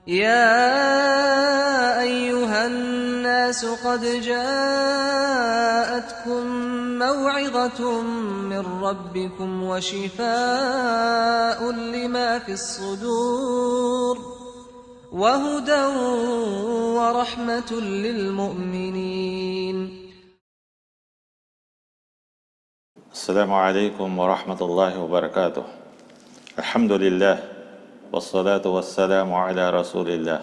يا أيها الناس قد جاءتكم موعظة من ربكم وشفاء لما في الصدور وهدى ورحمة للمؤمنين. السلام عليكم ورحمة الله وبركاته. الحمد لله والصلاة والسلام على رسول الله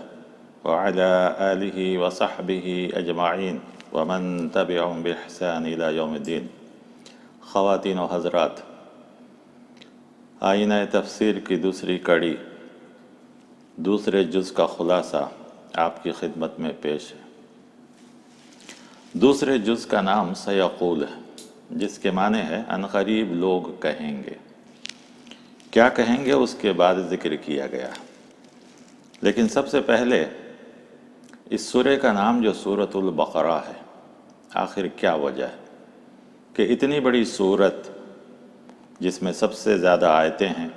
وعلى آله وصحبه أجمعین ومن تبعهم بإحسان إلى يوم الدین. خواتین و حضرات، آئینہ تفسیر کی دوسری کڑی، دوسرے جز کا خلاصہ آپ کی خدمت میں پیش ہے۔ دوسرے جز کا نام سیقول ہے، جس کے معنی ہے عنقریب لوگ کہیں گے۔ کیا کہیں گے اس کے بعد ذکر کیا گیا، لیکن سب سے پہلے اس سورہ کا نام جو سورۃ البقرہ ہے، آخر کیا وجہ ہے کہ اتنی بڑی سورت جس میں سب سے زیادہ آیتیں ہیں،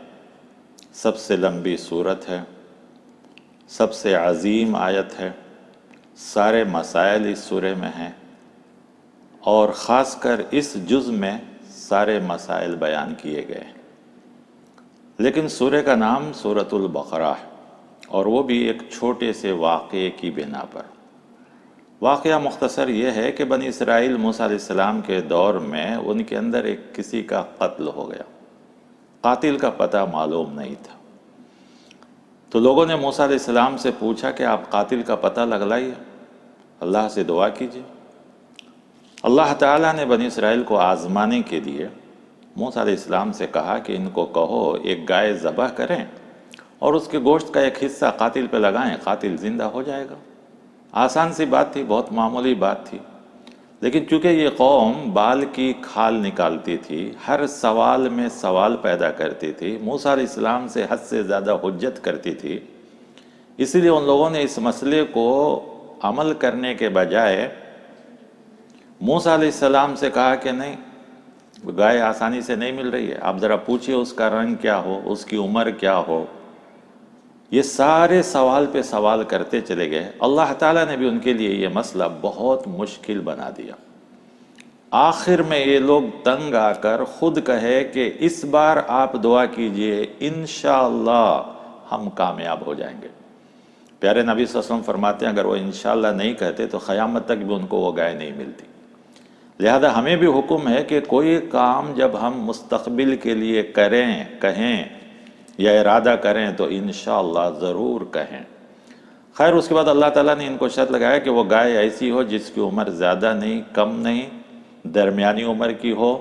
سب سے لمبی سورت ہے، سب سے عظیم آیت ہے، سارے مسائل اس سورہ میں ہیں، اور خاص کر اس جز میں سارے مسائل بیان کیے گئے ہیں۔ لیکن سورہ کا نام سورۃ البقرہ ہے، اور وہ بھی ایک چھوٹے سے واقعے کی بنا پر۔ واقعہ مختصر یہ ہے کہ بنی اسرائیل موسیٰ علیہ السلام کے دور میں ان کے اندر ایک کسی کا قتل ہو گیا، قاتل کا پتہ معلوم نہیں تھا۔ تو لوگوں نے موسیٰ علیہ السلام سے پوچھا کہ آپ قاتل کا پتہ لگائیے، اللہ سے دعا کیجیے۔ اللہ تعالیٰ نے بنی اسرائیل کو آزمانے کے لیے موسیٰ علیہ السلام سے کہا کہ ان کو کہو ایک گائے ذبح کریں اور اس کے گوشت کا ایک حصہ قاتل پہ لگائیں، قاتل زندہ ہو جائے گا۔ آسان سی بات تھی، بہت معمولی بات تھی، لیکن چونکہ یہ قوم بال کی کھال نکالتی تھی، ہر سوال میں سوال پیدا کرتی تھی، موسیٰ علیہ السلام سے حد سے زیادہ حجت کرتی تھی، اس لیے ان لوگوں نے اس مسئلے کو عمل کرنے کے بجائے موسیٰ علیہ السلام سے کہا کہ نہیں، گائے آسانی سے نہیں مل رہی ہے، آپ ذرا پوچھئے اس کا رنگ کیا ہو، اس کی عمر کیا ہو۔ یہ سارے سوال پہ سوال کرتے چلے گئے۔ اللہ تعالیٰ نے بھی ان کے لیے یہ مسئلہ بہت مشکل بنا دیا۔ آخر میں یہ لوگ تنگ آ کر خود کہے کہ اس بار آپ دعا کیجئے، انشاءاللہ ہم کامیاب ہو جائیں گے۔ پیارے نبی صلی اللہ علیہ وسلم فرماتے ہیں اگر وہ انشاءاللہ نہیں کہتے تو قیامت تک بھی ان کو وہ گائے نہیں ملتی۔ لہذا ہمیں بھی حکم ہے کہ کوئی کام جب ہم مستقبل کے لیے کریں، کہیں یا ارادہ کریں تو انشاءاللہ ضرور کہیں۔ خیر، اس کے بعد اللہ تعالیٰ نے ان کو شرط لگایا کہ وہ گائے ایسی ہو جس کی عمر زیادہ نہیں، کم نہیں، درمیانی عمر کی ہو،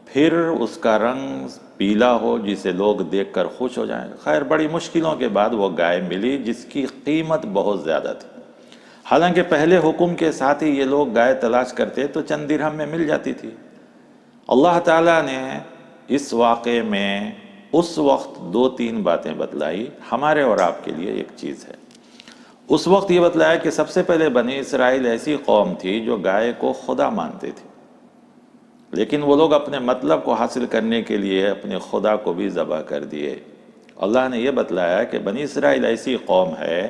پھر اس کا رنگ پیلا ہو جسے لوگ دیکھ کر خوش ہو جائیں۔ خیر، بڑی مشکلوں کے بعد وہ گائے ملی جس کی قیمت بہت زیادہ تھی۔ حالانکہ پہلے حکم کے ساتھ ہی یہ لوگ گائے تلاش کرتے تو چند درہم میں مل جاتی تھی۔ اللہ تعالیٰ نے اس واقعے میں اس وقت دو تین باتیں بتلائی۔ ہمارے اور آپ کے لیے ایک چیز ہے۔ اس وقت یہ بتلایا کہ سب سے پہلے بنی اسرائیل ایسی قوم تھی جو گائے کو خدا مانتے تھے، لیکن وہ لوگ اپنے مطلب کو حاصل کرنے کے لیے اپنے خدا کو بھی ذبح کر دیے۔ اللہ نے یہ بتلایا کہ بنی اسرائیل ایسی قوم ہے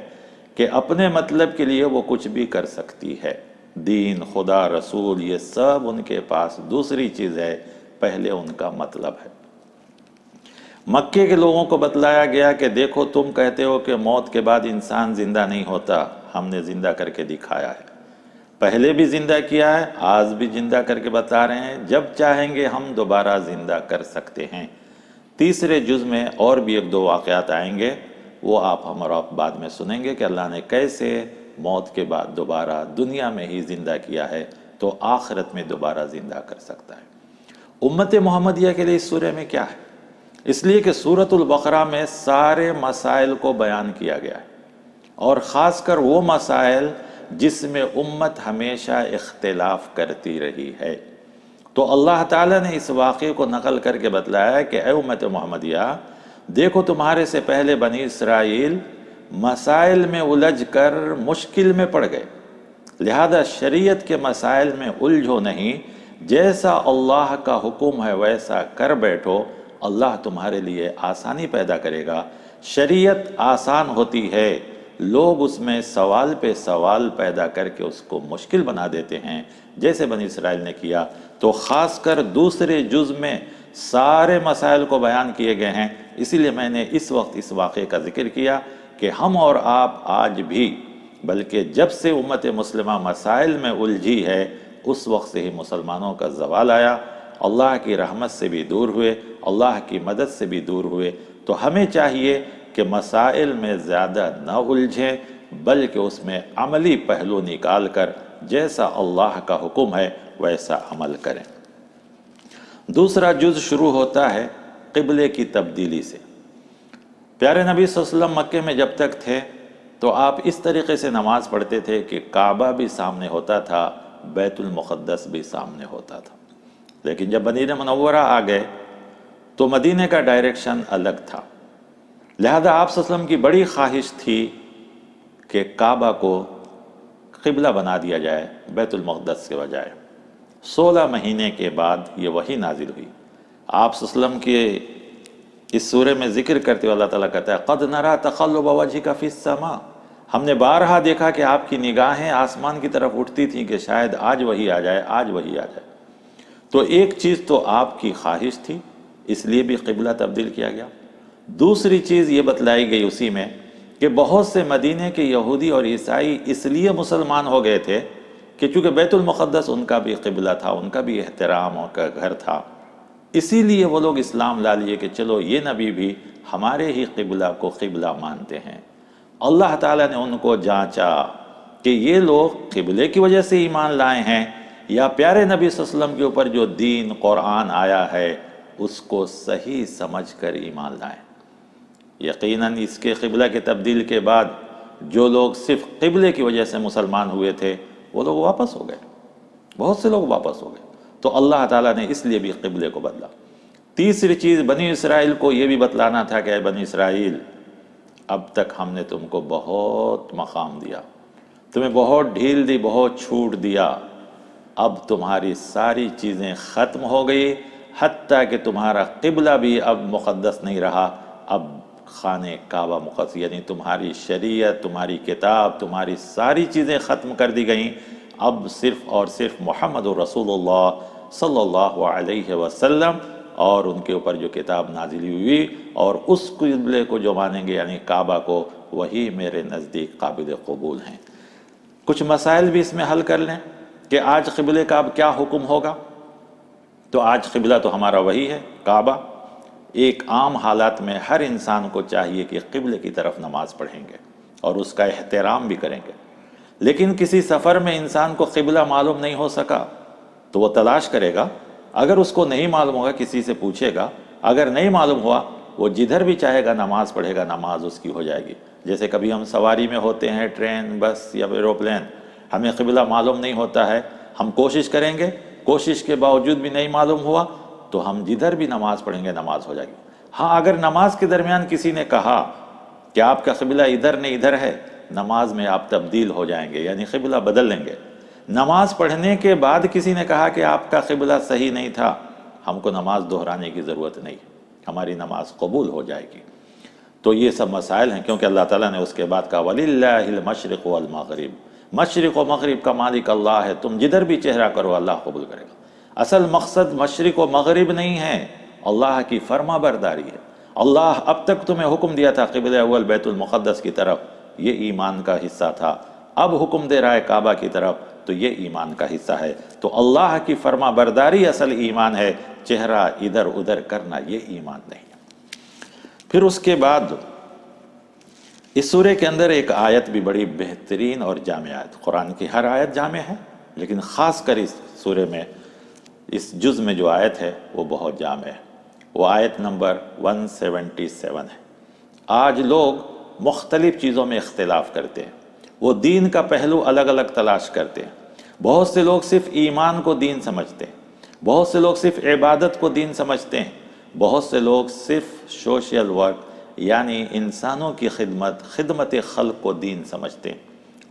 کہ اپنے مطلب کے لیے وہ کچھ بھی کر سکتی ہے۔ دین، خدا، رسول، یہ سب ان کے پاس دوسری چیز ہے، پہلے ان کا مطلب ہے۔ مکے کے لوگوں کو بتلایا گیا کہ دیکھو تم کہتے ہو کہ موت کے بعد انسان زندہ نہیں ہوتا، ہم نے زندہ کر کے دکھایا ہے، پہلے بھی زندہ کیا ہے، آج بھی زندہ کر کے بتا رہے ہیں، جب چاہیں گے ہم دوبارہ زندہ کر سکتے ہیں۔ تیسرے جز میں اور بھی ایک دو واقعات آئیں گے، وہ آپ ہمارا بعد میں سنیں گے کہ اللہ نے کیسے موت کے بعد دوبارہ دنیا میں ہی زندہ کیا ہے تو آخرت میں دوبارہ زندہ کر سکتا ہے۔ امت محمدیہ کے لیے اس سورہ میں کیا ہے؟ اس لیے کہ سورۃ البقرہ میں سارے مسائل کو بیان کیا گیا ہے، اور خاص کر وہ مسائل جس میں امت ہمیشہ اختلاف کرتی رہی ہے۔ تو اللہ تعالیٰ نے اس واقعے کو نقل کر کے بتلایا کہ اے امت محمدیہ، دیکھو تمہارے سے پہلے بنی اسرائیل مسائل میں الجھ کر مشکل میں پڑ گئے، لہذا شریعت کے مسائل میں الجھو نہیں، جیسا اللہ کا حکم ہے ویسا کر بیٹھو، اللہ تمہارے لیے آسانی پیدا کرے گا۔ شریعت آسان ہوتی ہے لوگ اس میں سوال پہ سوال پیدا کر کے اس کو مشکل بنا دیتے ہیں، جیسے بنی اسرائیل نے کیا، تو خاص کر دوسرے جز میں سارے مسائل کو بیان کیے گئے ہیں۔ اسی لیے میں نے اس وقت اس واقعے کا ذکر کیا کہ ہم اور آپ آج بھی، بلکہ جب سے امت مسلمہ مسائل میں الجھی ہے، اس وقت سے ہی مسلمانوں کا زوال آیا، اللہ کی رحمت سے بھی دور ہوئے، اللہ کی مدد سے بھی دور ہوئے۔ تو ہمیں چاہیے کہ مسائل میں زیادہ نہ الجھیں، بلکہ اس میں عملی پہلو نکال کر جیسا اللہ کا حکم ہے ویسا عمل کریں۔ دوسرا جز شروع ہوتا ہے قبلے کی تبدیلی سے۔ پیارے نبی صلی اللہ علیہ وسلم مکے میں جب تک تھے تو آپ اس طریقے سے نماز پڑھتے تھے کہ کعبہ بھی سامنے ہوتا تھا، بیت المقدس بھی سامنے ہوتا تھا۔ لیکن جب مدینہ منورہ آ گئے تو مدینہ کا ڈائریکشن الگ تھا، لہذا آپ صلی اللہ علیہ وسلم کی بڑی خواہش تھی کہ کعبہ کو قبلہ بنا دیا جائے بیت المقدس کے بجائے۔ 16 مہینے کے بعد یہ وحی نازل ہوئی۔ آپ صلی اللہ علیہ وسلم کے اس سورے میں ذکر کرتے ہوئے اللہ تعالیٰ کہتا ہے قَدْ نَرَا تَقَلُّبَ وَجْهِكَ فِي السَّمَاءِ، ہم نے بارہا دیکھا کہ آپ کی نگاہیں آسمان کی طرف اٹھتی تھیں کہ شاید آج وحی آ جائے، آج وحی آ جائے۔ تو ایک چیز تو آپ کی خواہش تھی، اس لیے بھی قبلہ تبدیل کیا گیا۔ دوسری چیز یہ بتلائی گئی اسی میں کہ بہت سے مدینے کے یہودی اور عیسائی اس لیے مسلمان ہو گئے تھے کہ چونکہ بیت المقدس ان کا بھی قبلہ تھا، ان کا بھی احترام کا گھر تھا، اسی لیے وہ لوگ اسلام لا لیے کہ چلو یہ نبی بھی ہمارے ہی قبلہ کو قبلہ مانتے ہیں۔ اللہ تعالیٰ نے ان کو جانچا کہ یہ لوگ قبلے کی وجہ سے ایمان لائے ہیں یا پیارے نبی صلی اللہ علیہ وسلم کے اوپر جو دین قرآن آیا ہے اس کو صحیح سمجھ کر ایمان لائیں۔ یقیناً اس کے قبلہ کے تبدیل کے بعد جو لوگ صرف قبلے کی وجہ سے مسلمان ہوئے تھے وہ لوگ واپس ہو گئے، بہت سے لوگ واپس ہو گئے۔ تو اللہ تعالیٰ نے اس لیے بھی قبلے کو بدلا۔ تیسری چیز بنی اسرائیل کو یہ بھی بتلانا تھا کہ اے بنی اسرائیل، اب تک ہم نے تم کو بہت مقام دیا، تمہیں بہت ڈھیل دی، بہت چھوٹ دیا، اب تمہاری ساری چیزیں ختم ہو گئی، حتیٰ کہ تمہارا قبلہ بھی اب مقدس نہیں رہا، اب خانہ کعبہ مقدس، یعنی تمہاری شریعت، تمہاری کتاب، تمہاری ساری چیزیں ختم کر دی گئیں، اب صرف اور صرف محمد رسول اللہ صلی اللہ علیہ وسلم اور ان کے اوپر جو کتاب نازل ہوئی اور اس قبلے کو جو مانیں گے یعنی کعبہ کو، وہی میرے نزدیک قابل قبول ہیں۔ کچھ مسائل بھی اس میں حل کر لیں کہ آج قبلے کا اب کیا حکم ہوگا۔ تو آج قبلہ تو ہمارا وہی ہے، کعبہ۔ ایک عام حالات میں ہر انسان کو چاہیے کہ قبلے کی طرف نماز پڑھیں گے اور اس کا احترام بھی کریں گے، لیکن کسی سفر میں انسان کو قبلہ معلوم نہیں ہو سکا تو وہ تلاش کرے گا، اگر اس کو نہیں معلوم ہوگا کسی سے پوچھے گا، اگر نہیں معلوم ہوا وہ جدھر بھی چاہے گا نماز پڑھے گا، نماز اس کی ہو جائے گی۔ جیسے کبھی ہم سواری میں ہوتے ہیں، ٹرین، بس یا ایروپلین، ہمیں قبلہ معلوم نہیں ہوتا ہے، ہم کوشش کریں گے، کوشش کے باوجود بھی نہیں معلوم ہوا تو ہم جدھر بھی نماز پڑھیں گے نماز ہو جائے گی۔ ہاں اگر نماز کے درمیان کسی نے کہا کہ آپ کا قبلہ ادھر نہیں ادھر ہے، نماز میں آپ تبدیل ہو جائیں گے، یعنی قبلہ بدل لیں گے۔ نماز پڑھنے کے بعد کسی نے کہا کہ آپ کا قبلہ صحیح نہیں تھا، ہم کو نماز دہرانے کی ضرورت نہیں، ہماری نماز قبول ہو جائے گی۔ تو یہ سب مسائل ہیں، کیونکہ اللہ تعالیٰ نے اس کے بعد کہا وَلِلَّهِ الْمَشْرِقُ وَالْمَغْرِبُ، مشرق و مغرب کا مالک اللہ ہے، تم جدھر بھی چہرہ کرو اللہ قبول کرے گا۔ اصل مقصد مشرق و مغرب نہیں ہے، اللہ کی فرما برداری ہے۔ اللہ اب تک تمہیں حکم دیا تھا قبلہ اول بیت المقدس کی طرف، یہ ایمان کا حصہ تھا، اب حکم دے رہا ہے کعبہ کی طرف، تو یہ ایمان کا حصہ ہے۔ تو اللہ کی فرما برداری اصل ایمان ہے، چہرہ ادھر ادھر کرنا یہ ایمان نہیں۔ پھر اس کے بعد اس سورے کے اندر ایک آیت بھی بڑی بہترین اور جامع آیت، قرآن کی ہر آیت جامع ہے لیکن خاص کر اس سورے میں اس جز میں جو آیت ہے وہ بہت جامع ہے، وہ آیت نمبر 177 ہے۔ آج لوگ مختلف چیزوں میں اختلاف کرتے ہیں، وہ دین کا پہلو الگ الگ تلاش کرتے ہیں۔ بہت سے لوگ صرف ایمان کو دین سمجھتے ہیں، بہت سے لوگ صرف عبادت کو دین سمجھتے ہیں، بہت سے لوگ صرف سوشل ورک یعنی انسانوں کی خدمت خلق کو دین سمجھتے ہیں۔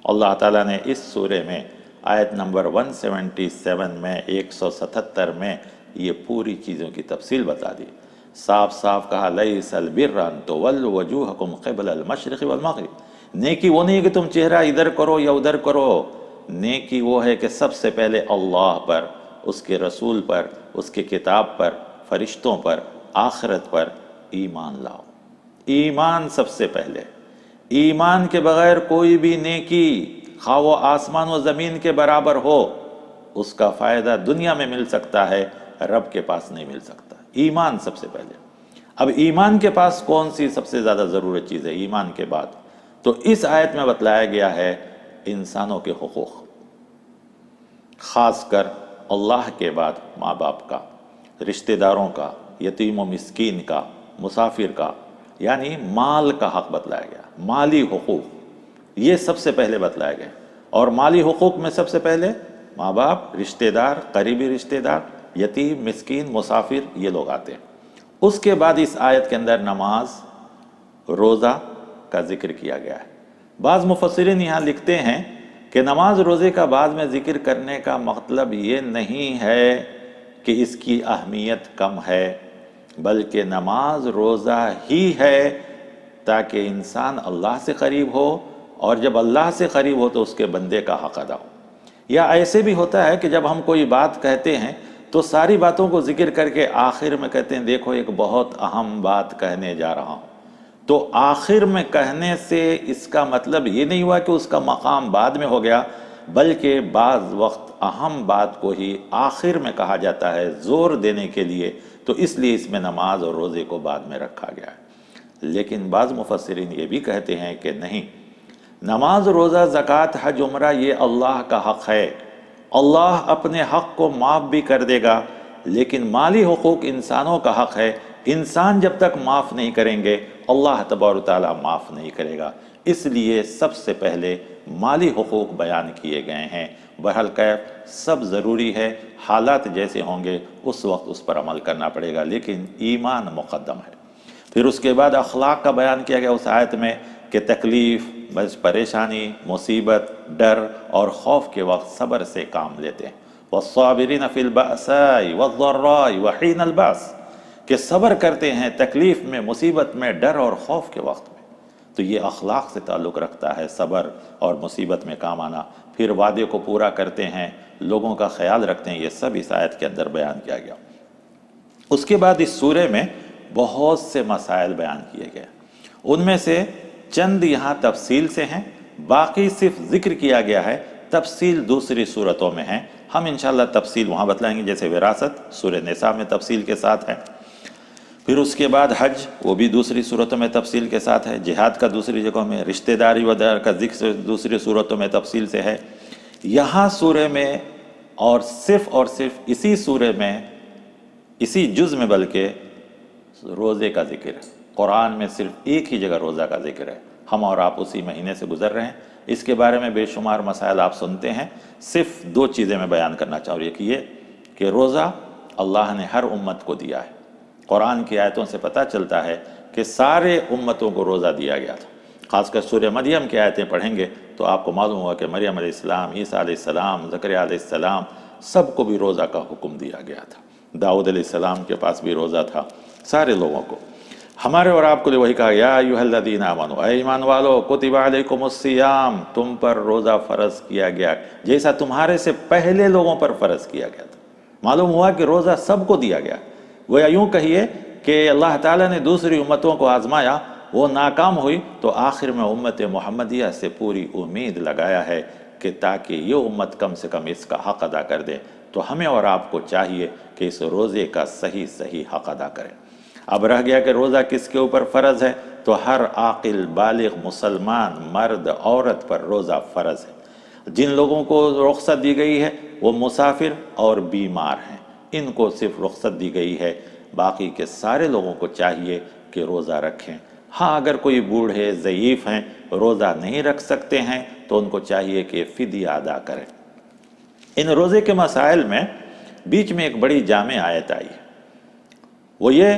اللہ تعالیٰ نے اس سورے میں آیت نمبر 177 میں 177 میں یہ پوری چیزوں کی تفصیل بتا دی، صاف صاف کہا لَيْسَ الْبِرَّ أَن تُوَلُّوا وُجُوهَكُمْ قِبَلَ الْمَشْرِقِ وَالْمَغْرِبِ، نیکی وہ نہیں ہے کہ تم چہرہ ادھر کرو یا ادھر کرو، نیکی وہ ہے کہ سب سے پہلے اللہ پر، اس کے رسول پر، اس کے کتاب پر، فرشتوں پر، آخرت پر ایمان لاؤ۔ ایمان سب سے پہلے، ایمان کے بغیر کوئی بھی نیکی خواہ وہ آسمان و زمین کے برابر ہو، اس کا فائدہ دنیا میں مل سکتا ہے، رب کے پاس نہیں مل سکتا۔ ایمان سب سے پہلے۔ اب ایمان کے پاس کون سی سب سے زیادہ ضرورت چیز ہے ایمان کے بعد؟ تو اس آیت میں بتلایا گیا ہے انسانوں کے حقوق، خاص کر اللہ کے بعد ماں باپ کا، رشتہ داروں کا، یتیم و مسکین کا، مسافر کا، یعنی مال کا حق بتلایا گیا، مالی حقوق یہ سب سے پہلے بتلایا گیا۔ اور مالی حقوق میں سب سے پہلے ماں باپ، رشتہ دار، قریبی رشتہ دار، یتیم، مسکین، مسافر، یہ لوگ آتے ہیں۔ اس کے بعد اس آیت کے اندر نماز، روزہ کا ذکر کیا گیا ہے۔ بعض مفسرین یہاں لکھتے ہیں کہ نماز روزے کا بعد میں ذکر کرنے کا مطلب یہ نہیں ہے کہ اس کی اہمیت کم ہے، بلکہ نماز روزہ ہی ہے تاکہ انسان اللہ سے قریب ہو، اور جب اللہ سے قریب ہو تو اس کے بندے کا حق ادا ہو۔ یا ایسے بھی ہوتا ہے کہ جب ہم کوئی بات کہتے ہیں تو ساری باتوں کو ذکر کر کے آخر میں کہتے ہیں دیکھو ایک بہت اہم بات کہنے جا رہا ہوں، تو آخر میں کہنے سے اس کا مطلب یہ نہیں ہوا کہ اس کا مقام بعد میں ہو گیا، بلکہ بعض وقت اہم بات کو ہی آخر میں کہا جاتا ہے زور دینے کے لیے، تو اس لیے اس میں نماز اور روزے کو بعد میں رکھا گیا ہے۔ لیکن بعض مفسرین یہ بھی کہتے ہیں کہ نہیں، نماز، روزہ، زکوٰۃ، حج، عمرہ یہ اللہ کا حق ہے، اللہ اپنے حق کو معاف بھی کر دے گا، لیکن مالی حقوق انسانوں کا حق ہے، انسان جب تک معاف نہیں کریں گے اللہ تبارک و تعالیٰ معاف نہیں کرے گا، اس لیے سب سے پہلے مالی حقوق بیان کیے گئے ہیں۔ بہرحال کیف سب ضروری ہے، حالات جیسے ہوں گے اس وقت اس پر عمل کرنا پڑے گا، لیکن ایمان مقدم ہے۔ پھر اس کے بعد اخلاق کا بیان کیا گیا اس آیت میں کہ تکلیف، بس پریشانی، مصیبت، ڈر اور خوف کے وقت صبر سے کام لیتے ہیں۔ والصابرین فی البأساء والضراء وحین الباس، کہ صبر کرتے ہیں تکلیف میں، مصیبت میں، ڈر اور خوف کے وقت میں۔ تو یہ اخلاق سے تعلق رکھتا ہے، صبر اور مصیبت میں کام آنا۔ پھر وعدے کو پورا کرتے ہیں، لوگوں کا خیال رکھتے ہیں، یہ سب اس آیت کے اندر بیان کیا گیا۔ اس کے بعد اس سورے میں بہت سے مسائل بیان کیے گئے، ان میں سے چند یہاں تفصیل سے ہیں، باقی صرف ذکر کیا گیا ہے، تفصیل دوسری صورتوں میں ہیں۔ ہم انشاءاللہ تفصیل وہاں بتلائیں گے، جیسے وراثت سورہ نساء میں تفصیل کے ساتھ ہے۔ پھر اس کے بعد حج، وہ بھی دوسری صورتوں میں تفصیل کے ساتھ ہے۔ جہاد کا دوسری جگہوں میں، رشتہ داری وغیرہ کا ذکر دوسری صورتوں میں تفصیل سے ہے۔ یہاں سورے میں اور صرف اسی سورے میں، اسی جز میں بلکہ روزے کا ذکر ہے۔ قرآن میں صرف ایک ہی جگہ روزہ کا ذکر ہے، ہم اور آپ اسی مہینے سے گزر رہے ہیں، اس کے بارے میں بے شمار مسائل آپ سنتے ہیں۔ صرف دو چیزیں میں بیان کرنا چاہوں، ایک یہ کہ روزہ اللہ نے ہر امت کو دیا ہے۔ قرآن کی آیتوں سے پتہ چلتا ہے کہ سارے امتوں کو روزہ دیا گیا تھا۔ خاص کر سورہ مریم کی آیتیں پڑھیں گے تو آپ کو معلوم ہوگا کہ مریم علیہ السلام، عیسیٰ علیہ السلام، زکریا علیہ السلام، سب کو بھی روزہ کا حکم دیا گیا تھا۔ داؤد علیہ السلام کے پاس بھی روزہ تھا، سارے لوگوں کو۔ ہمارے اور آپ کو وہی کہا، یا ایھا الذین آمنوا، اے ایمان والو، کتب علیکم الصیام، تم پر روزہ فرض کیا گیا جیسا تمہارے سے پہلے لوگوں پر فرض کیا گیا تھا۔ معلوم ہوا کہ روزہ سب کو دیا گیا۔ وہ یوں کہیے کہ اللہ تعالیٰ نے دوسری امتوں کو آزمایا، وہ ناکام ہوئی، تو آخر میں امت محمدیہ سے پوری امید لگایا ہے کہ تاکہ یہ امت کم سے کم اس کا حق ادا کر دے، تو ہمیں اور آپ کو چاہیے کہ اس روزے کا صحیح حق ادا کریں۔ اب رہ گیا کہ روزہ کس کے اوپر فرض ہے، تو ہر عاقل بالغ مسلمان مرد عورت پر روزہ فرض ہے۔ جن لوگوں کو رخصت دی گئی ہے وہ مسافر اور بیمار ہیں، ان کو صرف رخصت دی گئی ہے، باقی کے سارے لوگوں کو چاہیے کہ روزہ رکھیں۔ ہاں اگر کوئی بوڑھے ضعیف ہیں، روزہ نہیں رکھ سکتے ہیں، تو ان کو چاہیے کہ فدیہ ادا کریں۔ ان روزے کے مسائل میں بیچ میں ایک بڑی جامع آیت آئی ہے، وہ یہ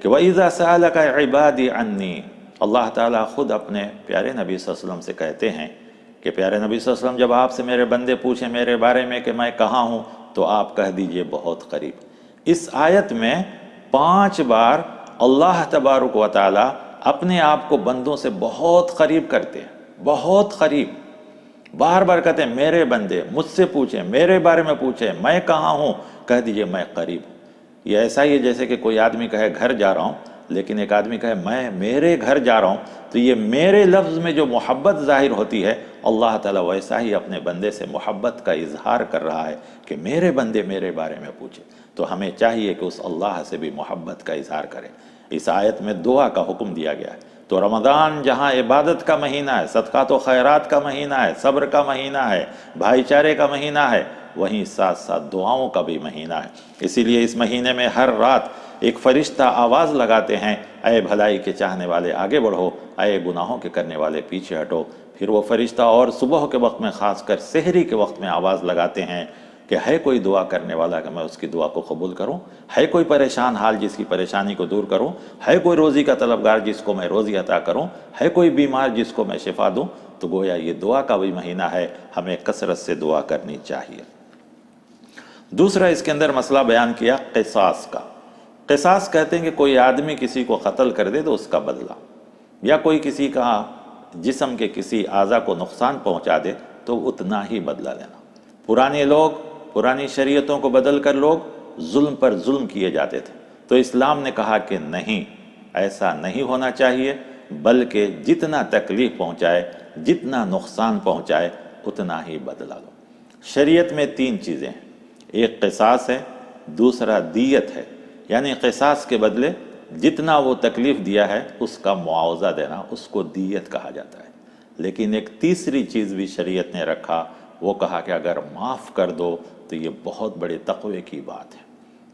کہ وَإِذَا سَأَلَكَ عِبَادِي عَنِّي، اللہ تعالیٰ خود اپنے پیارے نبی صلی اللہ علیہ وسلم سے کہتے ہیں کہ پیارے نبی صلی اللہ علیہ وسلم جب آپ سے میرے بندے پوچھیں میرے بارے میں کہ میں کہاں ہوں، تو آپ کہہ دیجئے بہت قریب۔ اس آیت میں 5 بار اللہ تبارک و تعالیٰ اپنے آپ کو بندوں سے بہت قریب کرتے ہیں۔ بہت قریب. بار بار کہتے ہیں میرے بندے مجھ سے پوچھیں، میرے بارے میں پوچھیں، میں کہاں ہوں، کہہ دیجئے میں قریب ہوں. یہ ایسا ہی ہے جیسے کہ کوئی آدمی کہے گھر جا رہا ہوں، لیکن ایک آدمی کہے میں میرے گھر جا رہا ہوں، تو یہ میرے لفظ میں جو محبت ظاہر ہوتی ہے، اللہ تعالیٰ ویسا ہی اپنے بندے سے محبت کا اظہار کر رہا ہے کہ میرے بندے میرے بارے میں پوچھیں. تو ہمیں چاہیے کہ اس اللہ سے بھی محبت کا اظہار کریں. اس آیت میں دعا کا حکم دیا گیا ہے. تو رمضان جہاں عبادت کا مہینہ ہے، صدقات و خیرات کا مہینہ ہے، صبر کا مہینہ ہے، بھائی چارے کا مہینہ ہے، وہیں ساتھ ساتھ دعاؤں کا بھی مہینہ ہے. اسی لیے اس مہینے میں ہر رات ایک فرشتہ آواز لگاتے ہیں، اے بھلائی کے چاہنے والے آگے بڑھو، اے گناہوں کے کرنے والے پیچھے ہٹو. پھر وہ فرشتہ اور صبح کے وقت میں، خاص کر سحری کے وقت میں آواز لگاتے ہیں کہ ہے کوئی دعا کرنے والا کہ میں اس کی دعا کو قبول کروں، ہے کوئی پریشان حال جس کی پریشانی کو دور کروں، ہے کوئی روزی کا طلبگار جس کو میں روزی عطا کروں، ہے کوئی بیمار جس کو میں شفا دوں. تو گویا یہ دعا کا بھی مہینہ ہے، ہمیں کثرت سے دعا کرنی چاہیے. دوسرا اس کے اندر مسئلہ بیان کیا قصاص کا. قصاص کہتے ہیں کہ کوئی آدمی کسی کو قتل کر دے تو اس کا بدلہ، یا کوئی کسی کا جسم کے کسی اعضاء کو نقصان پہنچا دے تو اتنا ہی بدلہ لینا. پرانے لوگ، پرانی شریعتوں کو بدل کر لوگ ظلم پر ظلم کیے جاتے تھے. تو اسلام نے کہا کہ نہیں، ایسا نہیں ہونا چاہیے، بلکہ جتنا تکلیف پہنچائے، جتنا نقصان پہنچائے، اتنا ہی بدلہ لو. شریعت میں 3 چیزیں ہیں. ایک قصاص ہے، دوسرا دیت ہے، یعنی قصاص کے بدلے جتنا وہ تکلیف دیا ہے اس کا معاوضہ دینا، اس کو دیت کہا جاتا ہے. لیکن ایک تیسری چیز بھی شریعت نے رکھا، وہ کہا کہ اگر معاف کر دو تو یہ بہت بڑے تقوی کی بات ہے.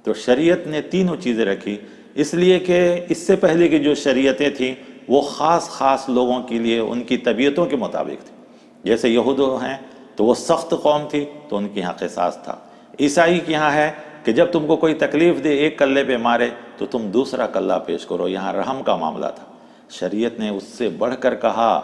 تو شریعت نے تینوں چیزیں رکھی، اس لیے کہ اس سے پہلے کی جو شریعتیں تھیں وہ خاص لوگوں کے لیے ان کی طبیعتوں کے مطابق تھی. جیسے یہود ہیں تو وہ سخت قوم تھی تو ان کے ہاں قصاص تھا. عیسائی کے یہاں ہے کہ جب تم کو کوئی تکلیف دے، ایک کلے پہ مارے تو تم دوسرا کلہ پیش کرو، یہاں رحم کا معاملہ تھا. شریعت نے اس سے بڑھ کر کہا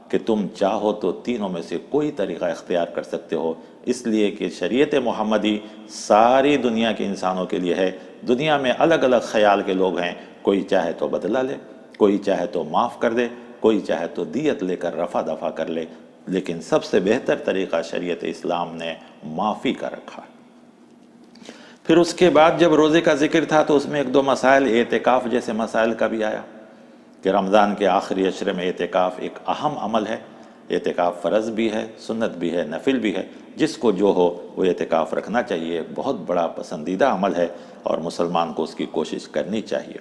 کہ تم چاہو تو تینوں میں سے کوئی طریقہ اختیار کر سکتے ہو، اس لیے کہ شریعت محمدی ساری دنیا کے انسانوں کے لیے ہے. دنیا میں الگ الگ خیال کے لوگ ہیں، کوئی چاہے تو بدلہ لے، کوئی چاہے تو معاف کر دے، کوئی چاہے تو دیت لے کر رفع دفع کر لے، لیکن سب سے بہتر طریقہ شریعت اسلام نے معافی کا رکھا. پھر اس کے بعد جب روزے کا ذکر تھا تو اس میں 1-2 مسائل اعتکاف جیسے مسائل کا بھی آیا کہ رمضان کے آخری عشرے میں اعتکاف ایک اہم عمل ہے. اعتکاف فرض بھی ہے، سنت بھی ہے، نفل بھی ہے. جس کو جو ہو وہ اعتکاف رکھنا چاہیے. بہت بڑا پسندیدہ عمل ہے اور مسلمان کو اس کی کوشش کرنی چاہیے.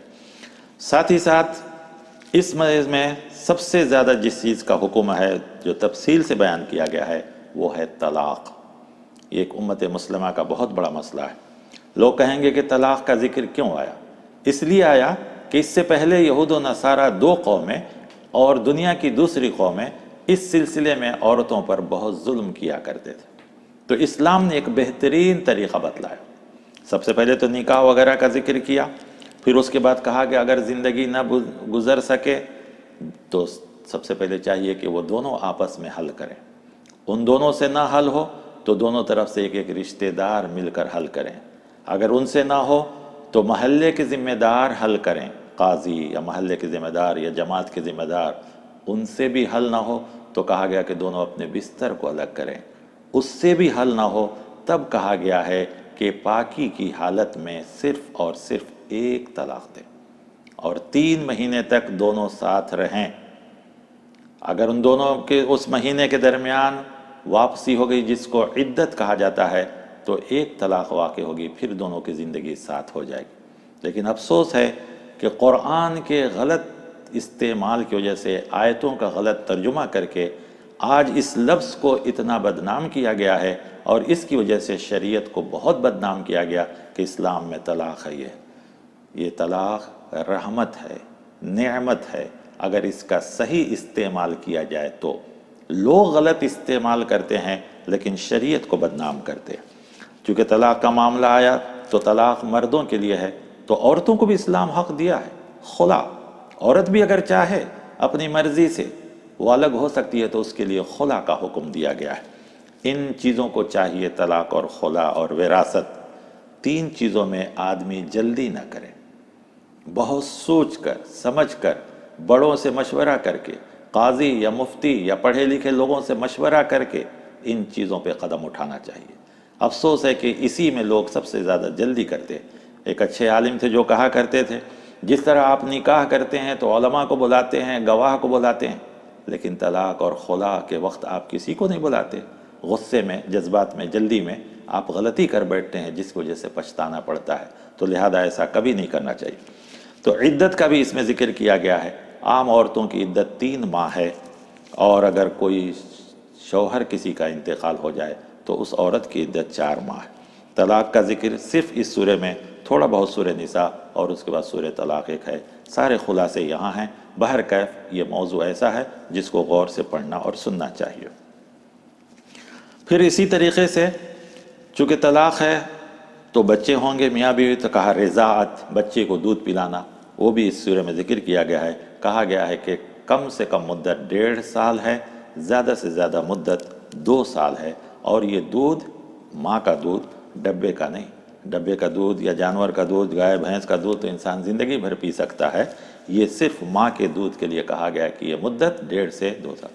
ساتھ ہی ساتھ اس مریض میں سب سے زیادہ جس چیز کا حکم ہے جو تفصیل سے بیان کیا گیا ہے وہ ہے طلاق. یہ ایک امت مسلمہ کا بہت بڑا مسئلہ ہے. لوگ کہیں گے کہ طلاق کا ذکر کیوں آیا؟ اس لیے آیا کہ اس سے پہلے یہود و نصارہ 2 قومیں اور دنیا کی دوسری قومیں اس سلسلے میں عورتوں پر بہت ظلم کیا کرتے تھے. تو اسلام نے ایک بہترین طریقہ بتلایا. سب سے پہلے تو نکاح وغیرہ کا ذکر کیا، پھر اس کے بعد کہا کہ اگر زندگی نہ گزر سکے تو سب سے پہلے چاہیے کہ وہ دونوں آپس میں حل کریں. ان دونوں سے نہ حل ہو تو دونوں طرف سے ایک رشتہ دار مل کر حل کریں. اگر ان سے نہ ہو تو محلے کے ذمہ دار حل کریں، قاضی یا محلے کے ذمہ دار یا جماعت کے ذمہ دار. ان سے بھی حل نہ ہو تو کہا گیا کہ دونوں اپنے بستر کو الگ کریں. اس سے بھی حل نہ ہو تب کہا گیا ہے کہ پاکی کی حالت میں صرف اور صرف 1 طلاق دیں اور 3 مہینے تک دونوں ساتھ رہیں. اگر ان دونوں کے اس مہینے کے درمیان واپسی ہو گئی جس کو عدت کہا جاتا ہے تو 1 طلاق واقع ہوگی، پھر دونوں کی زندگی ساتھ ہو جائے گی. لیکن افسوس ہے کہ قرآن کے غلط استعمال کی وجہ سے، آیتوں کا غلط ترجمہ کر کے آج اس لفظ کو اتنا بدنام کیا گیا ہے اور اس کی وجہ سے شریعت کو بہت بدنام کیا گیا کہ اسلام میں طلاق ہے. یہ طلاق رحمت ہے، نعمت ہے اگر اس کا صحیح استعمال کیا جائے تو. لوگ غلط استعمال کرتے ہیں لیکن شریعت کو بدنام کرتے ہیں. چونکہ طلاق کا معاملہ آیا تو طلاق مردوں کے لیے ہے تو عورتوں کو بھی اسلام حق دیا ہے. خلا، عورت بھی اگر چاہے اپنی مرضی سے وہ الگ ہو سکتی ہے تو اس کے لیے خلا کا حکم دیا گیا ہے. ان چیزوں کو چاہیے، طلاق اور خلا اور وراثت، 3 چیزوں میں آدمی جلدی نہ کرے. بہت سوچ کر سمجھ کر بڑوں سے مشورہ کر کے قاضی یا مفتی یا پڑھے لکھے لوگوں سے مشورہ کر کے ان چیزوں پہ قدم اٹھانا چاہیے۔ افسوس ہے کہ اسی میں لوگ سب سے زیادہ جلدی کرتے۔ ایک اچھے عالم تھے جو کہا کرتے تھے جس طرح آپ نکاح کرتے ہیں تو علماء کو بلاتے ہیں، گواہ کو بلاتے ہیں، لیکن طلاق اور خلا کے وقت آپ کسی کو نہیں بلاتے۔ غصے میں، جذبات میں، جلدی میں آپ غلطی کر بیٹھتے ہیں جس کی وجہ سے پچھتانا پڑتا ہے، تو لہذا ایسا کبھی نہیں کرنا چاہیے۔ تو عدت کا بھی اس میں ذکر کیا گیا ہے۔ عام عورتوں کی عدت 3 ماہ ہے، اور اگر کوئی شوہر کسی کا انتقال ہو جائے تو اس عورت کی عدت 4 ماہ ہے۔ طلاق کا ذکر صرف اس سورہ میں تھوڑا بہت سورہ نساء اور اس کے بعد سورہ طلاق ایک ہے، سارے خلاصے یہاں ہیں۔ بہرکیف یہ موضوع ایسا ہے جس کو غور سے پڑھنا اور سننا چاہیے۔ پھر اسی طریقے سے چونکہ طلاق ہے تو بچے ہوں گے، میاں بیوی، تو کہا رضاعت، بچے کو دودھ پلانا، وہ بھی اس سورہ میں ذکر کیا گیا ہے۔ کہا گیا ہے کہ کم سے کم مدت 1.5 سال ہے، زیادہ سے زیادہ مدت 2 سال ہے، اور یہ دودھ ماں کا دودھ، ڈبے کا نہیں۔ ڈبے کا دودھ یا جانور کا دودھ، گائے بھینس کا دودھ تو انسان زندگی بھر پی سکتا ہے، یہ صرف ماں کے دودھ کے لیے کہا گیا کہ یہ مدت 1.5 سے 2 سال۔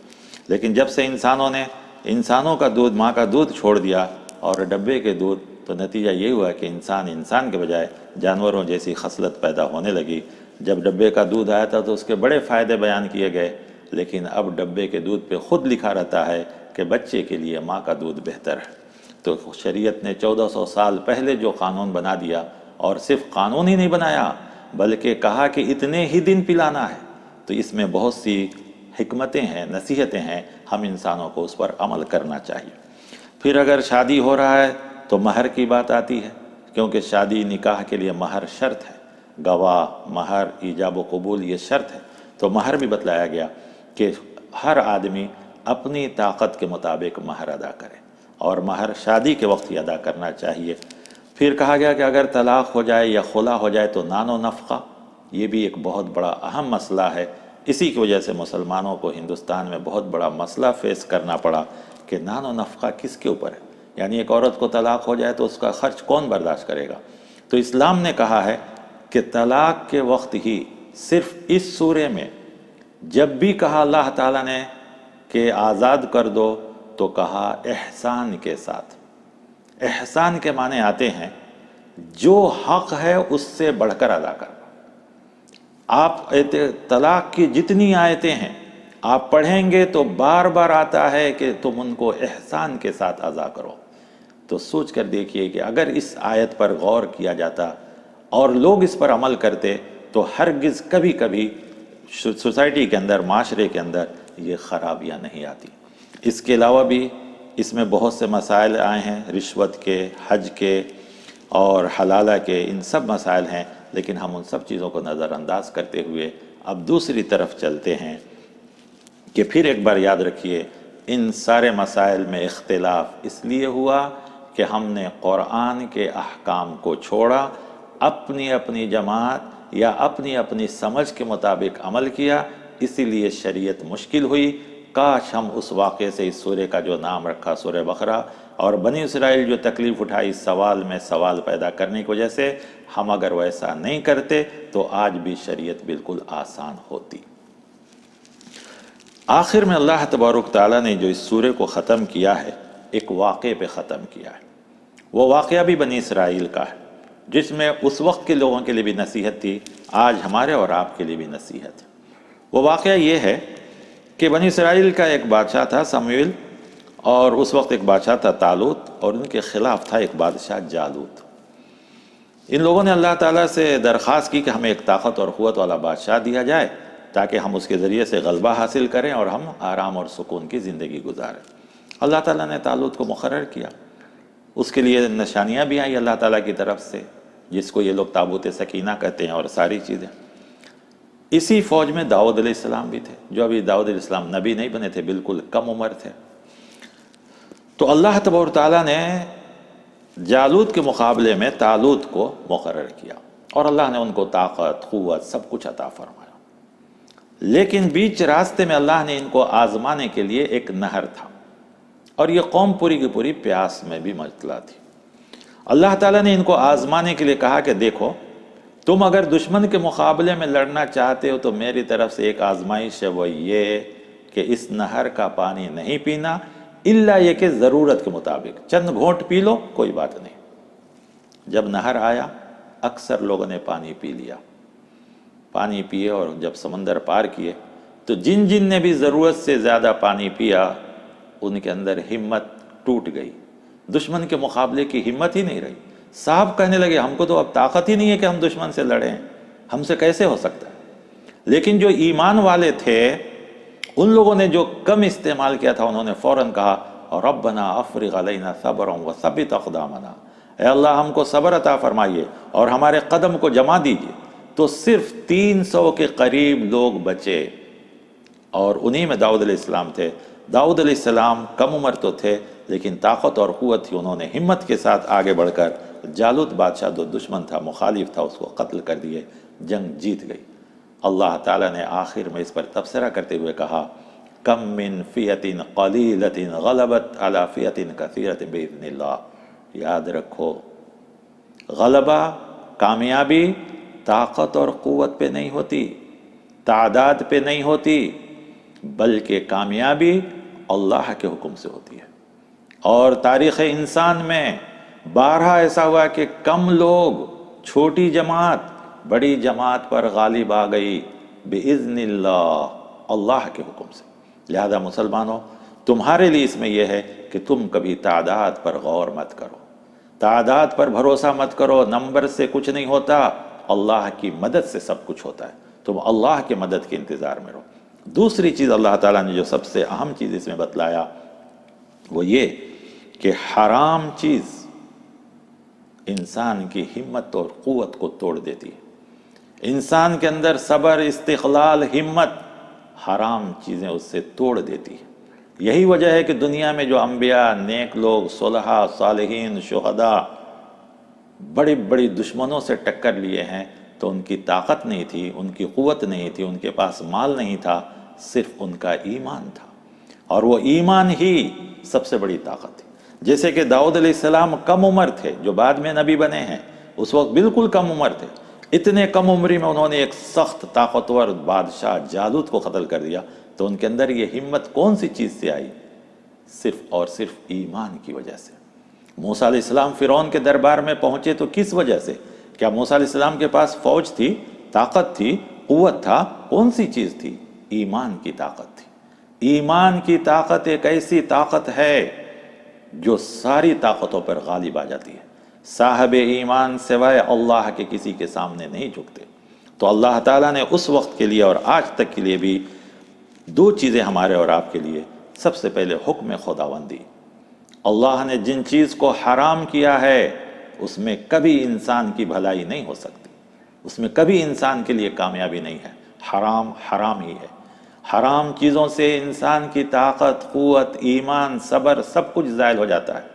لیکن جب سے انسانوں نے انسانوں کا دودھ، ماں کا دودھ چھوڑ دیا اور ڈبے کے دودھ، تو نتیجہ یہ ہوا کہ انسان کے بجائے جانوروں جیسی خصلت پیدا ہونے لگی۔ جب ڈبے کا دودھ آیا تھا تو اس کے بڑے فائدے بیان کیے گئے، لیکن اب ڈبے کے دودھ پہ خود لکھا رہتا ہے کہ بچے کے لیے ماں کا دودھ بہتر ہے۔ تو شریعت نے 1400 سال پہلے جو قانون بنا دیا، اور صرف قانون ہی نہیں بنایا بلکہ کہا کہ اتنے ہی دن پلانا ہے، تو اس میں بہت سی حکمتیں ہیں، نصیحتیں ہیں، ہم انسانوں کو اس پر عمل کرنا چاہیے۔ پھر اگر شادی ہو رہا ہے تو مہر کی بات آتی ہے، کیونکہ شادی نکاح کے لیے مہر شرط ہے، گواہ، مہر، ایجاب و قبول یہ شرط ہے۔ تو مہر بھی بتلایا گیا کہ ہر آدمی اپنی طاقت کے مطابق مہر ادا کرے، اور مہر شادی کے وقت ہی ادا کرنا چاہیے۔ پھر کہا گیا کہ اگر طلاق ہو جائے یا خلا ہو جائے تو نان و نفقہ، یہ بھی ایک بہت بڑا اہم مسئلہ ہے۔ اسی کی وجہ سے مسلمانوں کو ہندوستان میں بہت بڑا مسئلہ فیس کرنا پڑا کہ نان و نفقہ کس کے اوپر ہے، یعنی ایک عورت کو طلاق ہو جائے تو اس کا خرچ کون برداشت کرے گا۔ تو اسلام نے کہا ہے کہ طلاق کے وقت ہی صرف اس سورے میں جب بھی کہا اللہ تعالیٰ نے کہ آزاد کر دو تو کہا احسان کے ساتھ۔ احسان کے معنی آتے ہیں جو حق ہے اس سے بڑھ کر ادا کرنا۔ آپ طلاق کی جتنی آیتیں ہیں آپ پڑھیں گے تو بار بار آتا ہے کہ تم ان کو احسان کے ساتھ ادا کرو۔ تو سوچ کر دیکھیے کہ اگر اس آیت پر غور کیا جاتا اور لوگ اس پر عمل کرتے تو ہرگز کبھی کبھی سوسائٹی کے اندر، معاشرے کے اندر یہ خرابیاں نہیں آتی۔ اس کے علاوہ بھی اس میں بہت سے مسائل آئے ہیں، رشوت کے، حج کے اور حلالہ کے، ان سب مسائل ہیں، لیکن ہم ان سب چیزوں کو نظر انداز کرتے ہوئے اب دوسری طرف چلتے ہیں کہ پھر ایک بار یاد رکھیے ان سارے مسائل میں اختلاف اس لیے ہوا کہ ہم نے قرآن کے احکام کو چھوڑا، اپنی اپنی جماعت یا اپنی اپنی سمجھ کے مطابق عمل کیا، اسی لیے شریعت مشکل ہوئی۔ کاش ہم اس واقعے سے اس سورہ کا جو نام رکھا سورہ بقرہ، اور بنی اسرائیل جو تکلیف اٹھائی سوال میں سوال پیدا کرنے کی وجہ سے، ہم اگر ویسا نہیں کرتے تو آج بھی شریعت بالکل آسان ہوتی۔ آخر میں اللہ تبارک تعالیٰ نے جو اس سورہ کو ختم کیا ہے ایک واقعے پہ ختم کیا ہے۔ وہ واقعہ بھی بنی اسرائیل کا ہے جس میں اس وقت کے لوگوں کے لیے بھی نصیحت تھی، آج ہمارے اور آپ کے لیے بھی نصیحت ہے۔ وہ واقعہ یہ ہے کہ بنی اسرائیل کا ایک بادشاہ تھا سمویل، اور اس وقت ایک بادشاہ تھا طالوت، اور ان کے خلاف تھا ایک بادشاہ جالوت۔ ان لوگوں نے اللہ تعالیٰ سے درخواست کی کہ ہمیں ایک طاقت اور قوت والا بادشاہ دیا جائے تاکہ ہم اس کے ذریعے سے غلبہ حاصل کریں اور ہم آرام اور سکون کی زندگی گزاریں۔ اللہ تعالیٰ نے طالوت کو مقرر کیا، اس کے لیے نشانیاں بھی آئیں اللہ تعالیٰ کی طرف سے، جس کو یہ لوگ تابوت سکینہ کہتے ہیں اور ساری چیزیں۔ اسی فوج میں داؤد علیہ السلام بھی تھے، جو ابھی داؤد علیہ السلام نبی نہیں بنے تھے، بالکل کم عمر تھے۔ تو اللہ تبارک تعالیٰ نے جالوت کے مقابلے میں طالوت کو مقرر کیا، اور اللہ نے ان کو طاقت، قوت، سب کچھ عطا فرمایا۔ لیکن بیچ راستے میں اللہ نے ان کو آزمانے کے لیے ایک نہر تھا، اور یہ قوم پوری کی پوری پیاس میں بھی مبتلا تھی۔ اللہ تعالیٰ نے ان کو آزمانے کے لیے کہا کہ دیکھو، تم اگر دشمن کے مقابلے میں لڑنا چاہتے ہو تو میری طرف سے ایک آزمائش ہے، وہ یہ کہ اس نہر کا پانی نہیں پینا الا یہ کہ ضرورت کے مطابق، چند گھونٹ پی لو کوئی بات نہیں۔ جب نہر آیا اکثر لوگوں نے پانی پی لیا، پانی پیے، اور جب سمندر پار کیے تو جن جن نے بھی ضرورت سے زیادہ پانی پیا ان کے اندر ہمت ٹوٹ گئی، دشمن کے مقابلے کی ہمت ہی نہیں رہی۔ صاحب کہنے لگے ہم کو تو اب طاقت ہی نہیں ہے کہ ہم دشمن سے لڑیں، ہم سے کیسے ہو سکتا ہے۔ لیکن جو ایمان والے تھے ان لوگوں نے جو کم استعمال کیا تھا، انہوں نے فوراً کہا ربنا افرغ علینا صبرا وثبت اقدامنا، اے اللہ ہم کو صبر عطا فرمائیے اور ہمارے قدم کو جما دیجیے۔ تو صرف 300 کے قریب لوگ بچے، اور انہی میں داؤد علیہ السلام تھے۔ داؤد علیہ السلام کم عمر تو تھے لیکن طاقت اور قوت تھی، انہوں نے ہمت کے ساتھ آگے بڑھ کر جالوت بادشاہ جو دشمن تھا، مخالف تھا، اس کو قتل کر دیے، جنگ جیت گئی۔ اللہ تعالیٰ نے آخر میں اس پر تبصرہ کرتے ہوئے کہا کم من فیۃ قلیلۃ غلبت علی فیۃ کثیرۃ باذن اللہ۔ یاد رکھو، غلبہ، کامیابی طاقت اور قوت پہ نہیں ہوتی، تعداد پہ نہیں ہوتی، بلکہ کامیابی اللہ کے حکم سے ہوتی ہے۔ اور تاریخ انسان میں بارہا ایسا ہوا کہ کم لوگ، چھوٹی جماعت بڑی جماعت پر غالب آ گئی بِإِذْنِ اللہ، اللہ کے حکم سے۔ لہذا مسلمانوں، تمہارے لیے اس میں یہ ہے کہ تم کبھی تعداد پر غور مت کرو، تعداد پر بھروسہ مت کرو، نمبر سے کچھ نہیں ہوتا، اللہ کی مدد سے سب کچھ ہوتا ہے۔ تم اللہ کی مدد کے انتظار میں رہو۔ دوسری چیز اللہ تعالیٰ نے جو سب سے اہم چیز اس میں بتلایا وہ یہ کہ حرام چیز انسان کی ہمت اور قوت کو توڑ دیتی ہے۔ انسان کے اندر صبر، استقلال، ہمت حرام چیزیں اس سے توڑ دیتی ہیں۔ یہی وجہ ہے کہ دنیا میں جو انبیاء، نیک لوگ، صلحاء، صالحین، شہداء بڑی بڑی دشمنوں سے ٹکر لیے ہیں تو ان کی طاقت نہیں تھی، ان کی قوت نہیں تھی، ان کے پاس مال نہیں تھا، صرف ان کا ایمان تھا، اور وہ ایمان ہی سب سے بڑی طاقت تھی۔ جیسے کہ داؤد علیہ السلام کم عمر تھے، جو بعد میں نبی بنے ہیں، اس وقت بالکل کم عمر تھے۔ اتنے کم عمری میں انہوں نے ایک سخت طاقتور بادشاہ جالوت کو قتل کر دیا، تو ان کے اندر یہ ہمت کون سی چیز سے آئی؟ صرف اور صرف ایمان کی وجہ سے۔ موسیٰ علیہ السلام فرعون کے دربار میں پہنچے تو کس وجہ سے؟ کیا موسیٰ علیہ السلام کے پاس فوج تھی، طاقت تھی، قوت تھا؟ کون سی چیز تھی؟ ایمان کی طاقت تھی۔ ایمان کی طاقت ایک ایسی طاقت ہے جو ساری طاقتوں پر غالب آ جاتی ہے۔ صاحب ایمان سوائے اللہ کے کسی کے سامنے نہیں جھکتے۔ تو اللہ تعالیٰ نے اس وقت کے لیے اور آج تک کے لیے بھی دو چیزیں ہمارے اور آپ کے لیے۔ سب سے پہلے حکم خداوندی، اللہ نے جن چیز کو حرام کیا ہے اس میں کبھی انسان کی بھلائی نہیں ہو سکتی، اس میں کبھی انسان کے لیے کامیابی نہیں ہے۔ حرام حرام ہی ہے۔ حرام چیزوں سے انسان کی طاقت، قوت، ایمان، صبر سب کچھ زائل ہو جاتا ہے،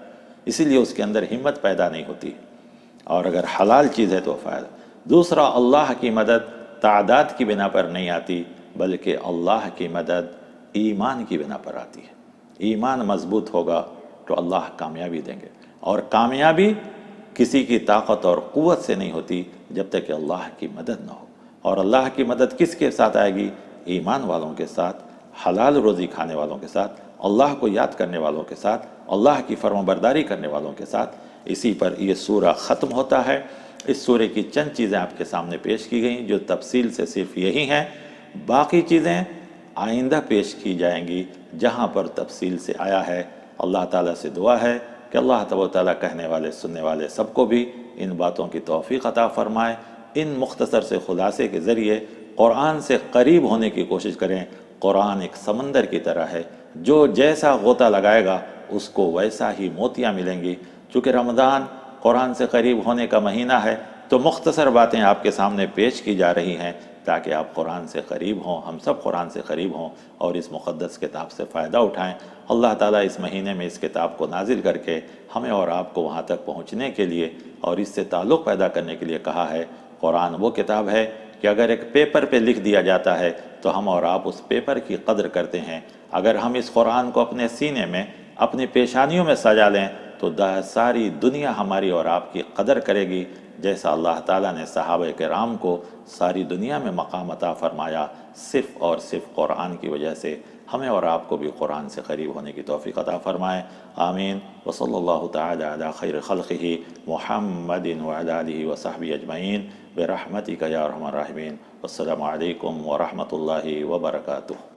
اسی لیے اس کے اندر ہمت پیدا نہیں ہوتی۔ اور اگر حلال چیز ہے تو فائدہ۔ دوسرا، اللہ کی مدد تعداد کی بنا پر نہیں آتی، بلکہ اللہ کی مدد ایمان کی بنا پر آتی ہے۔ ایمان مضبوط ہوگا تو اللہ کامیابی دیں گے، اور کامیابی کسی کی طاقت اور قوت سے نہیں ہوتی جب تک کہ اللہ کی مدد نہ ہو۔ اور اللہ کی مدد کس کے ساتھ آئے گی؟ ایمان والوں کے ساتھ، حلال روزی کھانے والوں کے ساتھ، اللہ کو یاد کرنے والوں کے ساتھ، اللہ کی فرمانبرداری کرنے والوں کے ساتھ۔ اسی پر یہ سورہ ختم ہوتا ہے۔ اس سورے کی چند چیزیں آپ کے سامنے پیش کی گئیں جو تفصیل سے صرف یہی ہیں، باقی چیزیں آئندہ پیش کی جائیں گی جہاں پر تفصیل سے آیا ہے۔ اللہ تعالیٰ سے دعا ہے کہ اللہ تعالیٰ کہنے والے سننے والے سب کو بھی ان باتوں کی توفیق عطا فرمائے۔ ان مختصر سے خلاصے کے ذریعے قرآن سے قریب ہونے کی کوشش کریں۔ قرآن ایک سمندر کی طرح ہے، جو جیسا غوطہ لگائے گا اس کو ویسا ہی موتیاں ملیں گی۔ چونکہ رمضان قرآن سے قریب ہونے کا مہینہ ہے تو مختصر باتیں آپ کے سامنے پیش کی جا رہی ہیں تاکہ آپ قرآن سے قریب ہوں، ہم سب قرآن سے قریب ہوں اور اس مقدس کتاب سے فائدہ اٹھائیں۔ اللہ تعالیٰ اس مہینے میں اس کتاب کو نازل کر کے ہمیں اور آپ کو وہاں تک پہنچنے کے لیے اور اس سے تعلق پیدا کرنے کے لیے کہا ہے۔ قرآن وہ کتاب ہے کہ اگر ایک پیپر پہ لکھ دیا جاتا ہے تو ہم اور آپ اس پیپر کی قدر کرتے ہیں۔ اگر ہم اس قرآن کو اپنے سینے میں، اپنی پیشانیوں میں سجا لیں تو ساری دنیا ہماری اور آپ کی قدر کرے گی، جیسا اللہ تعالیٰ نے صحابہ کرام کو ساری دنیا میں مقام عطا فرمایا صرف اور صرف قرآن کی وجہ سے۔ ہمیں اور آپ کو بھی قرآن سے قریب ہونے کی توفیق عطا فرمائے، آمین۔ وصلی اللہ تعالی علی خیر خلقہ محمد وعلی آلہ وصحبہ اجمعین برحمتک یا ارحم الراحمین۔ السلام علیکم ورحمۃ اللہ وبرکاتہ۔